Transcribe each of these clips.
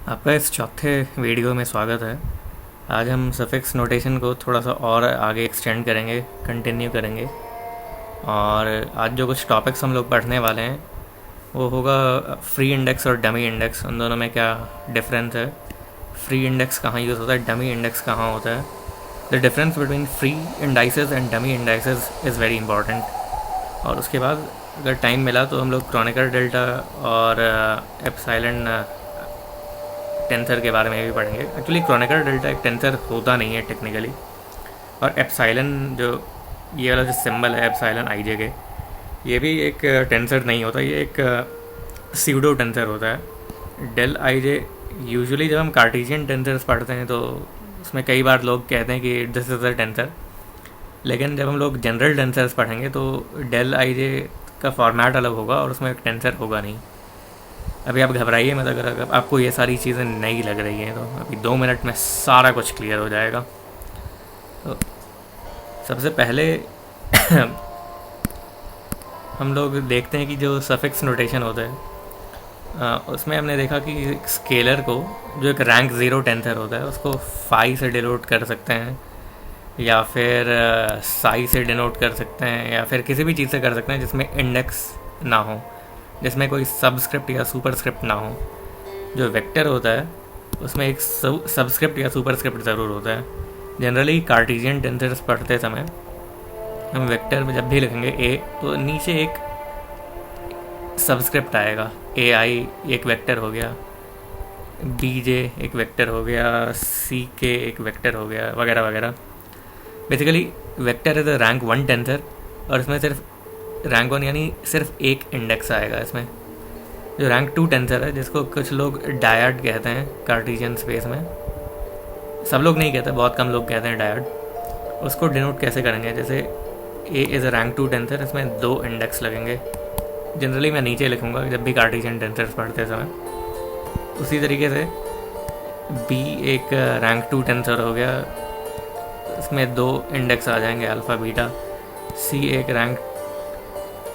आपका इस चौथे वीडियो में स्वागत है। आज हम सफिक्स नोटेशन को थोड़ा सा और आगे एक्सटेंड करेंगे, कंटिन्यू करेंगे। और आज जो कुछ टॉपिक्स हम लोग पढ़ने वाले हैं वो होगा फ्री इंडेक्स और डमी इंडेक्स, उन दोनों में क्या डिफरेंस है, फ्री इंडेक्स कहाँ यूज़ होता है, डमी इंडेक्स कहाँ होता है, the difference between free indices and dummy indices is very important. और उसके बाद अगर टाइम मिला तो हम लोग क्रॉनिकल डेल्टा और एप्सिलॉन टेंसर के बारे में भी पढ़ेंगे। एक्चुअली क्रॉनिकल डेल्टा एक टेंसर होता नहीं है टेक्निकली, और एप्सिलॉन जो ये वाला जो सिंबल है एप्सिलॉन आई जे के, ये भी एक टेंसर नहीं होता, ये एक सीडो टेंसर होता है। डेल आई जे यूजुअली जब हम कार्टेशियन टेंसर्स पढ़ते हैं तो उसमें कई बार लोग कहते हैं कि दिस इज़ अ टेंसर, लेकिन जब हम लोग जनरल टेंसर्स पढ़ेंगे तो डेल आई जे का फॉर्मेट अलग होगा और उसमें एक टेंसर होगा नहीं। अभी आप घबराइए मत, अगर आपको ये सारी चीज़ें नई लग रही हैं तो अभी 2 मिनट में सारा कुछ क्लियर हो जाएगा। तो सबसे पहले हम लोग देखते हैं कि जो सफिक्स नोटेशन होता है उसमें हमने देखा कि स्केलर को, जो एक रैंक 0 टेंसर होता है, उसको फाई से डिनोट कर सकते हैं, या फिर साई से डिनोट कर सकते हैं, या फिर किसी भी चीज़ से कर सकते हैं जिसमें इंडेक्स ना हो, जिसमें कोई सबस्क्रिप्ट या सुपरस्क्रिप्ट ना हो। जो वेक्टर होता है उसमें एक सबस्क्रिप्ट या सुपरस्क्रिप्ट ज़रूर होता है। जनरली कार्टेशियन टेंसर्स पढ़ते समय हम वेक्टर में जब भी लिखेंगे ए तो नीचे एक सबस्क्रिप्ट आएगा, ए आई एक वेक्टर हो गया, बी जे एक वेक्टर हो गया, सी के एक वेक्टर हो गया, वगैरह वगैरह। Basically vector is a rank 1 tensor, और इसमें सिर्फ रैंक 1 यानी सिर्फ एक इंडेक्स आएगा इसमें। जो रैंक 2 टेंसर है, जिसको कुछ लोग डायड कहते हैं कार्टेशियन स्पेस में, सब लोग नहीं कहते, बहुत कम लोग कहते हैं डायड, उसको डिनोट कैसे करेंगे, जैसे A is a rank 2 tensor, इसमें 2 इंडेक्स लगेंगे। जनरली मैं नीचे लिखूँगा जब भी कार्टेशियन टेंसर्स पढ़ते समय। उसी तरीके से बी एक रैंक 2 टेंसर हो गया, इसमें 2 इंडेक्स आ जाएंगे, अल्फ़ा बीटा। सी एक रैंक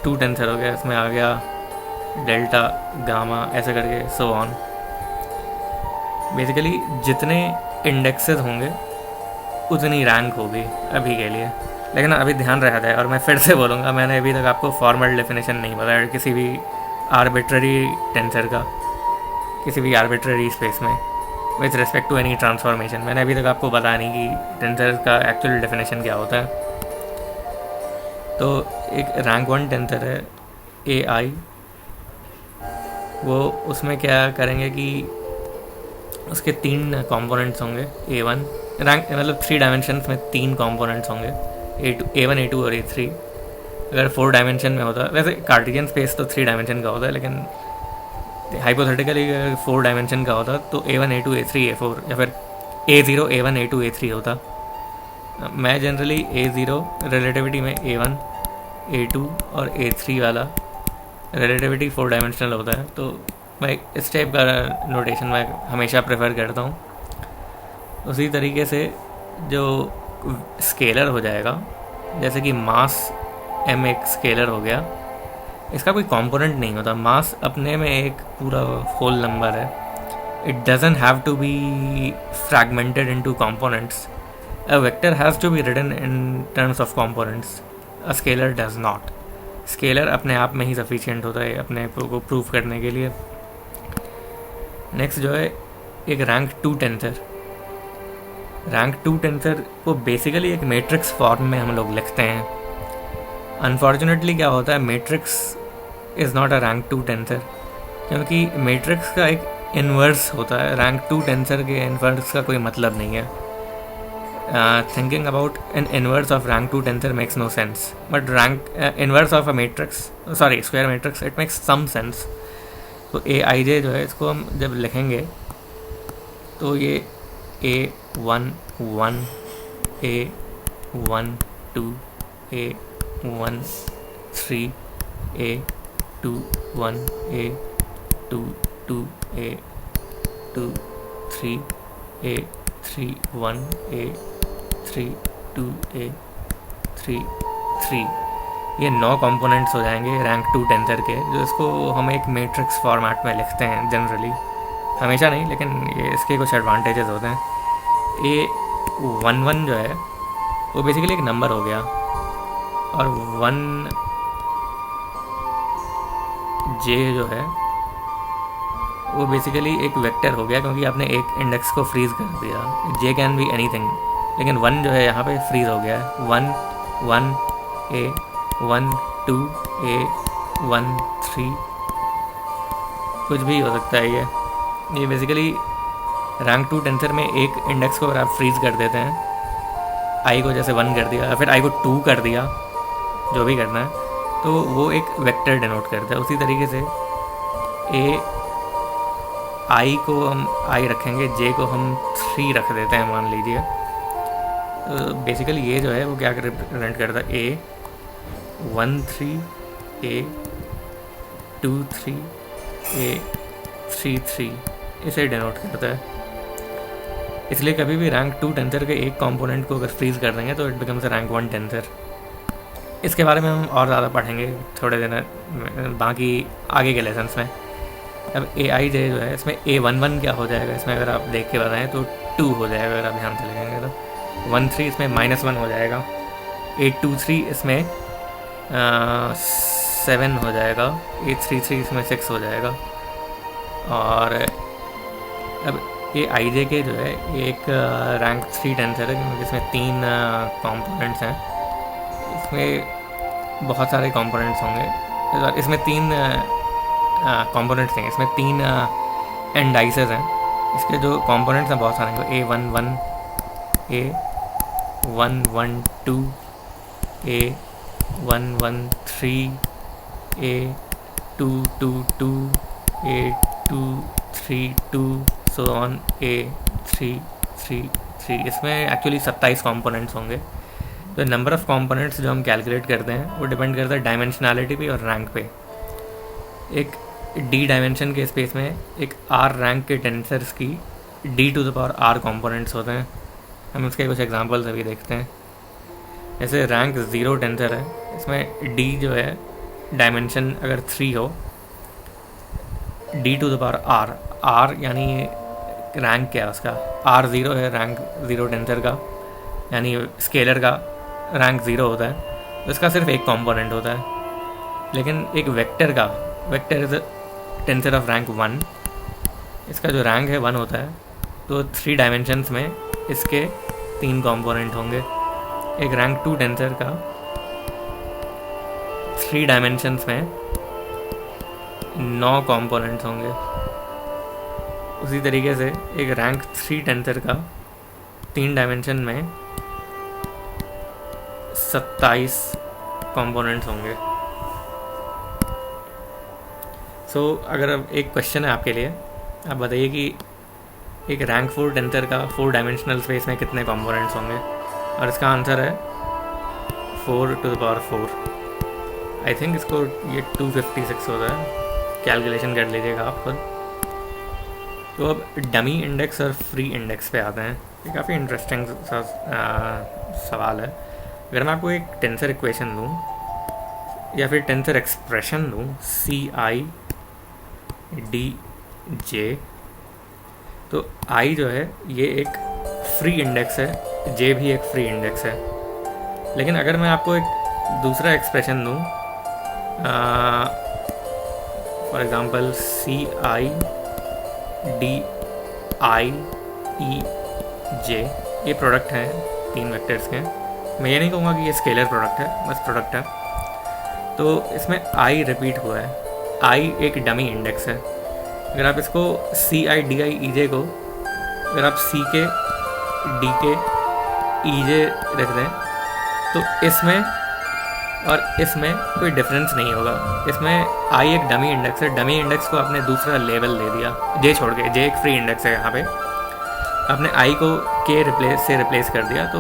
2 टेंसर हो गया, इसमें आ गया डेल्टा गामा, ऐसे करके सो ऑन। बेसिकली जितने इंडेक्सेस होंगे उतनी रैंक होगी अभी के लिए। लेकिन अभी ध्यान रहा जाए, और मैं फिर से बोलूँगा, मैंने अभी तक आपको फॉर्मल डेफिनेशन नहीं बताया किसी भी आर्बिट्ररी टेंसर का, किसी भी आर्बिट्ररी स्पेस में with respect to any transformation. मैंने अभी तक आपको बताया नहीं कि टेंसर का एक्चुअल डेफिनेशन क्या होता है। तो एक रैंक 1 टेंसर है ए आई, वो उसमें क्या करेंगे कि उसके 3 कंपोनेंट्स होंगे। A1 रैंक मतलब 3 डायमेंशंस में 3 कंपोनेंट्स होंगे, A1 A2 और A3। अगर 4 डायमेंशन में होता, वैसे कार्टेशियन स्पेस तो 3 डायमेंशन का होता है, लेकिन हाइपोथेटिकली अगर 4 डायमेंशन का होता तो A1 A2 A3 A4, या फिर A0 A1 A2 A3 होता। मैं जनरली A0 रिलेटिविटी में A1 A2 और A3 वाला रिलेटिविटी 4 डायमेंशनल होता है, तो मैं इस टाइप का नोटेशन मैं हमेशा प्रेफर करता हूँ। उसी तरीके से जो स्केलर हो जाएगा, जैसे कि मास m एक स्केलर हो गया, इसका कोई कंपोनेंट नहीं होता। मास अपने में एक पूरा होल नंबर है, it doesn't have to be fragmented into components. A vector has to be written in terms of components, a scalar does not. Scalar अपने आप में ही सफिशिएंट होता है अपने को प्रूव करने के लिए। नेक्स्ट जो है एक रैंक 2 टेंसर। रैंक 2 टेंसर को बेसिकली एक मैट्रिक्स फॉर्म में हम लोग लिखते हैं। अनफॉर्चुनेटली क्या होता है, matrix is not a rank 2 tensor, क्योंकि मैट्रिक्स का एक इन्वर्स होता है। रैंक 2 टेंसर के इन्वर्स का कोई मतलब नहीं है। Thinking about an inverse of rank 2 tensor makes no sense, but rank inverse of a matrix, square matrix, it makes some sense. तो ए आई जे जो है, इसको हम जब लिखेंगे तो ये A1 1 A1 2 A1 3 A2 1 A2 2 A2 3 A3 1 A3 2 A3 3, ये 9 कंपोनेंट्स हो जाएंगे रैंक 2 टेंसर के, जो इसको हम एक मैट्रिक्स फॉर्मेट में लिखते हैं जनरली। हमेशा नहीं, लेकिन ये इसके कुछ एडवांटेजेस होते हैं। ये 1 1 जो है वो बेसिकली एक नंबर हो गया, और 1 J जो है वो बेसिकली एक वेक्टर हो गया, क्योंकि आपने एक इंडेक्स को फ्रीज कर दिया। J कैन बी एनीथिंग, लेकिन 1 जो है यहाँ पे फ्रीज हो गया है। 1 1 A 1 2 A 1 3, कुछ भी हो सकता है। ये बेसिकली रैंक 2 टेंसर में एक इंडेक्स को अगर आप फ्रीज कर देते हैं, आई को जैसे 1 कर दिया या फिर आई को 2 कर दिया, जो भी करना है, तो वो एक वेक्टर डिनोट करता है। उसी तरीके से ए आई को हम आई रखेंगे, जे को हम 3 रख देते हैं मान लीजिए। तो बेसिकली ये जो है वो क्या रिप्रेजेंट करता है, ए 1 3 ए 2 3 ए 3 3, इसे डिनोट करता है। इसलिए कभी भी रैंक 2 टेंसर के एक कंपोनेंट को अगर फ्रीज कर देंगे तो इट बिकम्स रैंक 1 टेंसर। इसके बारे में हम और ज़्यादा पढ़ेंगे थोड़े दिन बाकी आगे के लेसन्स में। अब ए आई जे जो है, इसमें A11 क्या हो जाएगा, इसमें अगर आप देख के बताएं तो 2 हो जाएगा, अगर आप ध्यान से लिखेंगे तो 1 3 इसमें -1 हो जाएगा। 8 2 3 इसमें 7 हो जाएगा। 8 3 3 इसमें 6 हो जाएगा। और अब ये आई जे के जो है एक रैंक 3 टेंसर है, क्योंकि इसमें 3 कंपोनेंट्स हैं। इसमें बहुत सारे कंपोनेंट्स होंगे, इसमें 3 कंपोनेंट्स हैं, इसमें 3 एंडाइसेस हैं। इसके जो कंपोनेंट्स हैं बहुत सारे हैं, A11 A112 A113 A222 A232 so on A333। इसमें एक्चुअली 27 कंपोनेंट्स होंगे। तो नंबर ऑफ़ कंपोनेंट्स जो हम कैलकुलेट करते हैं वो डिपेंड करता है डायमेंशनैलिटी पे और रैंक पे। एक D डायमेंशन के स्पेस में एक R रैंक के टेंसर्स की D⁻R कंपोनेंट्स होते हैं। हम इसके कुछ एग्जांपल्स अभी देखते हैं। जैसे रैंक 0 टेंसर है, इसमें D जो है डायमेंशन अगर 3 हो, D⁻R, R यानी रैंक क्या है उसका, R0 है रैंक 0 टेंसर का, यानी स्केलर का रैंक 0 होता है, तो इसका सिर्फ एक कंपोनेंट होता है। लेकिन एक वेक्टर का, vector is tensor of rank 1, इसका जो रैंक है 1 होता है, तो 3 डायमेंशंस में इसके 3 कंपोनेंट होंगे। एक रैंक 2 टेंसर का 3 डायमेंशंस में 9 कंपोनेंट्स होंगे। उसी तरीके से एक रैंक 3 टेंसर का 3 डायमेंशन में 27 कंपोनेंट्स होंगे। सो अगर अब एक क्वेश्चन है आपके लिए, आप बताइए कि एक रैंक 4 टेंसर का 4 डायमेंशनल स्पेस में कितने कंपोनेंट्स होंगे, और इसका आंसर है 4⁴। आई थिंक इसको ये 256 होता है, कैलकुलेशन कर लीजिएगा आप खुद। तो अब डमी इंडेक्स और फ्री इंडेक्स पे आते हैं। ये काफ़ी इंटरेस्टिंग सवाल है। अगर मैं आपको एक टेंसर इक्वेशन दूँ या फिर टेंसर एक्सप्रेशन दूँ, CIDJ, तो I जो है ये एक फ्री इंडेक्स है, J भी एक फ्री इंडेक्स है। लेकिन अगर मैं आपको एक दूसरा एक्सप्रेशन दूँ, फॉर एग्ज़ाम्पल CIDIEJ, ये प्रोडक्ट हैं 3 वेक्टर्स के। मैं ये नहीं कहूँगा कि ये स्केलर प्रोडक्ट है, बस प्रोडक्ट है। तो इसमें I रिपीट हुआ है। I एक डमी इंडेक्स है। अगर आप इसको CIDIEJ को अगर आप C के D के EJ रख दें तो इसमें और इसमें कोई डिफरेंस नहीं होगा। इसमें I एक डमी इंडेक्स है, डमी इंडेक्स को आपने दूसरा लेवल दे दिया, J छोड़ के। J एक फ्री इंडेक्स है, यहाँ पे आपने I को K से रिप्लेस कर दिया, तो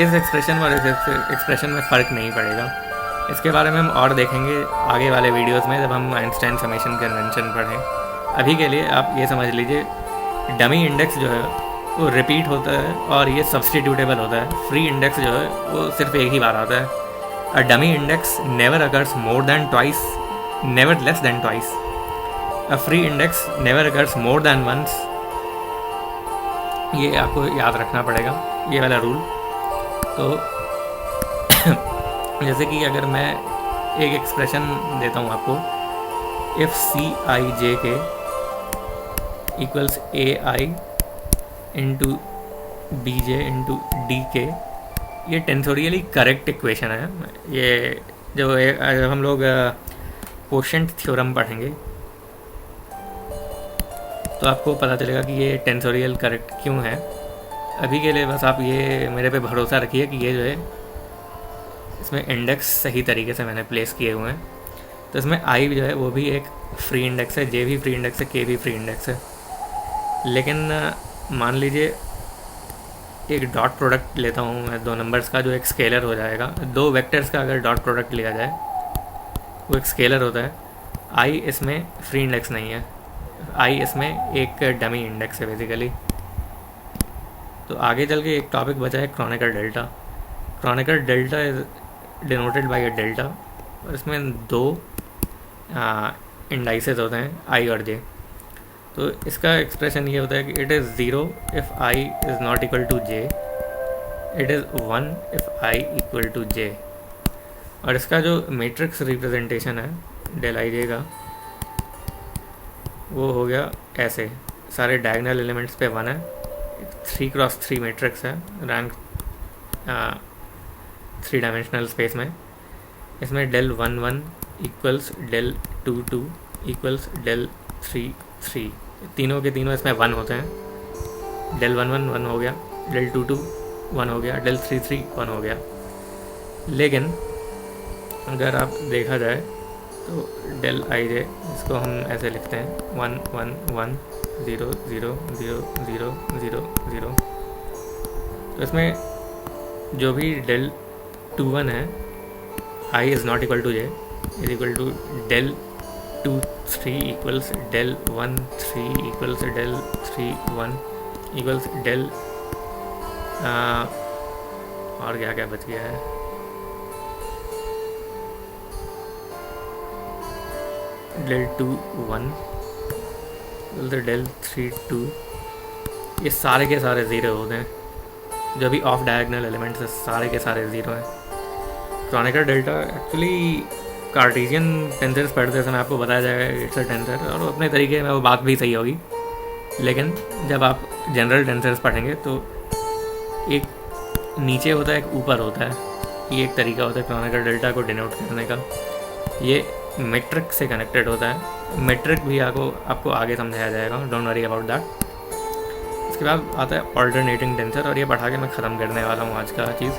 इस एक्सप्रेशन और इस एक्सप्रेशन में फ़र्क नहीं पड़ेगा। इसके बारे में हम और देखेंगे आगे वाले वीडियोस में, जब हम आइंस्टाइन समेशन कन्वेंशन पढ़ें। अभी के लिए आप ये समझ लीजिए, डमी इंडेक्स जो है वो रिपीट होता है और ये सब्सटीट्यूटेबल होता है। फ्री इंडेक्स जो है वो सिर्फ एक ही बार आता है। A dummy index never occurs more than twice, never less than twice. A free index never occurs more than once, ये आपको याद रखना पड़ेगा, ये वाला रूल। तो जैसे कि अगर मैं एक एक्सप्रेशन देता हूँ आपको, if C I J K equals A I into B J into D K, ये टेंसोरियली करेक्ट इक्वेशन है। ये जब हम लोग कोशेंट थ्योरम पढ़ेंगे तो आपको पता चलेगा कि ये टेंसोरियल करेक्ट क्यों है। अभी के लिए बस आप ये मेरे पे भरोसा रखिए कि ये जो है इसमें इंडेक्स सही तरीके से मैंने प्लेस किए हुए हैं। तो इसमें आई जो है वो भी एक फ्री इंडेक्स है, जे भी फ्री इंडेक्स है, के भी फ्री इंडेक्स है। लेकिन मान लीजिए एक डॉट प्रोडक्ट लेता हूँ मैं दो नंबर्स का, जो एक स्केलर हो जाएगा। दो वेक्टर्स का अगर डॉट प्रोडक्ट लिया जाए वो एक स्केलर होता है। आई इसमें फ्री इंडेक्स नहीं है, आई इसमें एक डमी इंडेक्स है बेसिकली। तो आगे चल के एक टॉपिक बचा है Kronecker delta. Kronecker delta is denoted by a delta, और इसमें दो इंडाइसेस होते हैं आई और जे। तो इसका एक्सप्रेशन ये होता है कि it is zero if I is not equal to J, it is one if I equal to J. और इसका जो मैट्रिक्स रिप्रेजेंटेशन है डेल आई जे का, वो हो गया ऐसे, सारे डायगोनल एलिमेंट्स पे वन है, 3x3 मैट्रिक्स है, रैंक 3 डायमेंशनल स्पेस में। इसमें del 1 1 equals del 2 2 equals del 3 3, तीनों के तीनों इसमें वन होते हैं। डेल 1 1 1 हो गया, डेल 2 2 1 हो गया, डेल 3 3 1 हो गया। लेकिन अगर आप देखा जाए तो डेल आई जे, इसको हम ऐसे लिखते हैं 1 1 1 0 0 0 0 0 0। तो इसमें जो भी डेल 2 1 है, I is not equal to J, is equal to del 2 3 equals del 1 3 equals del 3 1 equals del, और क्या क्या बच गया है, डेल 2 1 डेल 3 2। ये सारे के सारे ज़ीरो होते हैं, जो भी ऑफ डायगोनल एलिमेंट्स है सारे के सारे ज़ीरो हैं। क्रॉनिकर डेल्टा एक्चुअली कार्टेशियन टेंसर्स पढ़ते समय आपको बताया जाएगा इट्स अ टेंसर, और अपने तरीके में वो बात भी सही होगी। लेकिन जब आप जनरल टेंसर्स पढ़ेंगे तो एक नीचे होता है, एक ऊपर होता है। ये एक तरीका होता है क्रॉनिकर डेल्टा को डिनोट करने का। ये मेट्रिक से कनेक्टेड होता है। मेट्रिक भी आपको आगे समझाया जाएगा, डोंट वरी अबाउट दैट। इसके बाद आता है ऑल्टरनेटिंग टेंसर, और ये पढ़ा के मैं ख़त्म करने वाला हूँ आज का चीज़।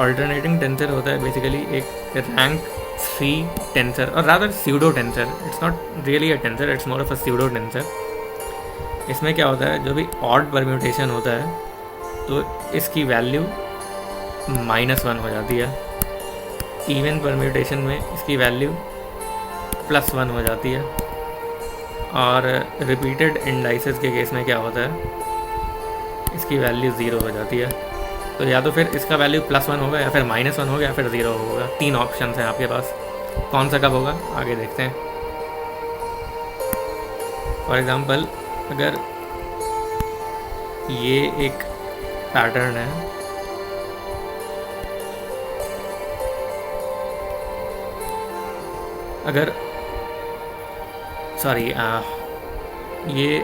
ऑल्टरनेटिंग टेंसर होता है बेसिकली एक रैंक 3 टेंसर, और rather pseudo tensor. It's not really a tensor, it's more of a pseudo tensor. इसमें क्या होता है, जो भी ऑड परम्यूटेशन होता है तो इसकी वैल्यू -1 हो जाती है। इवन परम्यूटेशन में इसकी वैल्यू +1 हो जाती है। और रिपीटेड इंडाइसेस के केस में क्या होता है, इसकी वैल्यू 0 हो जाती है। तो या तो फिर इसका वैल्यू +1 होगा, या फिर -1 होगा, या फिर 0 होगा। 3 ऑप्शन हैं आपके पास, कौन सा कब होगा आगे देखते हैं। फॉर एग्ज़ाम्पल, अगर ये एक पैटर्न है, अगर सॉरी ये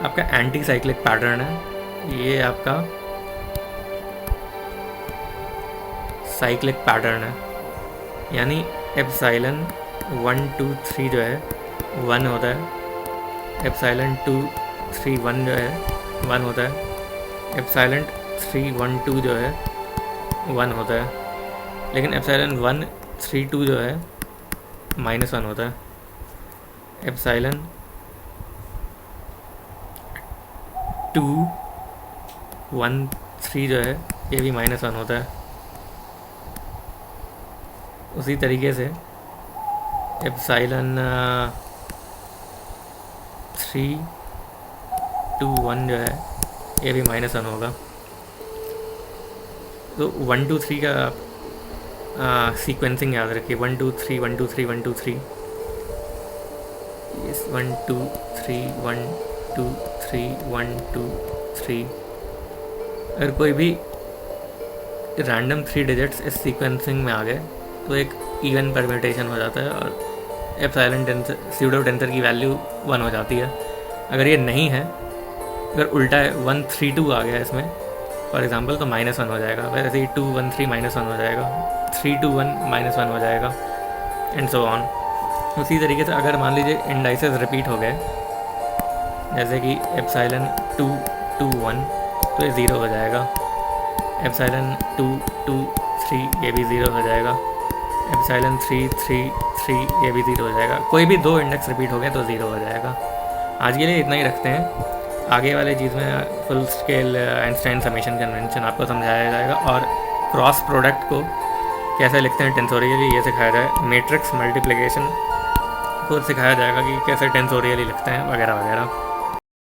आपका एंटी साइक्लिक पैटर्न है, ये आपका साइक्लिक पैटर्न है, यानी एप्सिलॉन 1 2 3 जो है 1 होता है, एप्सिलॉन 2 3 1 जो है 1 होता है, एप्सिलॉन 3 1 2 जो है 1 होता है। लेकिन एप्सिलॉन 1 3 2 जो है -1 होता है। एप्सिलॉन 2 1 3 जो है ये भी -1 होता है। उसी तरीके से एप्सिलॉन 3 2 1 जो है ये भी -1 होगा। तो 1 2 3 का सीक्वेंसिंग याद रखिए, 1 2 3 1 2 3 1 2 3। इस 1 2 3 1 2 3 1 2 3, अगर कोई भी रैंडम 3 डिजिट्स इस सीक्वेंसिंग में आ गए तो एक इवन परम्यूटेशन हो जाता है और एप्सिलॉन टेंसर स्यूडो टेंसर की वैल्यू 1 हो जाती है। अगर ये नहीं है, अगर उल्टा 1 3 2 आ गया इसमें फॉर एग्जांपल, तो -1 हो जाएगा। वैसे ही 2 1 3 -1 हो जाएगा, 3 2 1 -1 हो जाएगा, एंड सो ऑन। उसी तरीके से अगर मान लीजिए इंडाइसेस रिपीट हो गए, जैसे कि एप्सिलॉन 2 2 1, तो ये 0 हो जाएगा। एप्सिलॉन 2 2 3 ये भी 0 हो जाएगा। एप्सिलॉन 3 3 3 ये भी 0 हो जाएगा। कोई भी 2 इंडेक्स रिपीट हो गए तो 0 हो जाएगा। आज के लिए इतना ही रखते हैं। आगे वाले चीज़ में full scale Einstein summation convention आपको समझाया जाएगा, और क्रॉस प्रोडक्ट को कैसे लिखते हैं टेंसोरियली ये सिखाया जाएगा। मैट्रिक्स मल्टीप्लिकेशन को सिखाया जाएगा कि कैसे टेंसोरियली लिखते हैं, वगैरह वगैरह।